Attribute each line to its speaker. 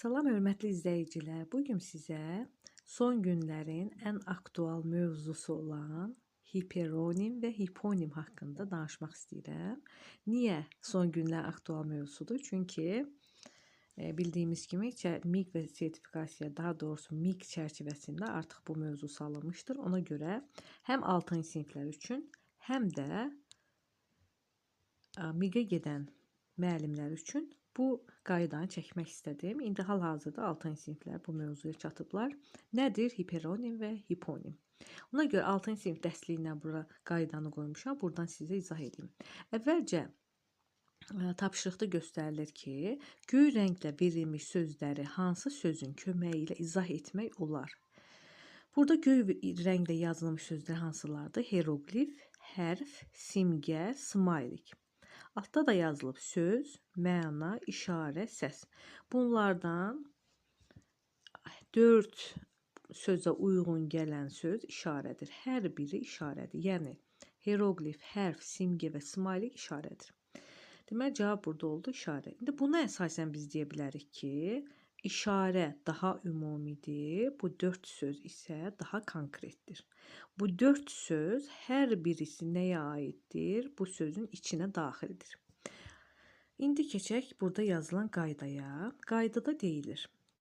Speaker 1: Salam hörmətli izləyicilər. Bu gün sizə son günlərin ən aktual mövzusu olan hiperonim və hiponim haqqında danışmaq istəyirəm. Niyə son günlər aktual mövzusudur? Çünki bildiyimiz kimi MİQ və sertifikasiya, daha doğrusu MİQ çərçivəsində artıq bu mövzu salınmışdır. Ona görə həm 6-cı siniflər üçün, həm də MİQ-ə gedən müəllimlər üçün bu qaydanı çəkmək istədim. İndi hal-hazırda 6-cı siniflər bu mövzuya çatıblar. Nədir hiperonim və hiponim? Ona görə 6-cı sinif dərsliyindən bura qaydanı qoymuşam. Buradan sizə izah edeyim. Əvvəlcə tapşırıqda göstərilir ki, göy rənglə verilmiş sözləri hansı sözün köməyi ilə izah etmək olar? Burada göy rənglə yazılmış sözlər hansılardır? Heroqlif, hərf, simgə, smaylik. Altda da yazılıb söz, məna, işarə, səs. Bunlardan 4 sözə uyğun gələn söz işarədir. Hər biri işarədir. Yəni heroqlif, hərf, simgə və smaylik işarədir. Deməli cavab burada oldu işarə. İndi buna əsasən biz deyə bilərik ki, işarə daha ümumidir. Bu 4 söz isə daha konkretdir. Bu 4 söz hər birisi nəyə aiddir? Bu sözün içinə daxildir. İndi keçək burada yazılan qaydaya. Qaydada deyilir: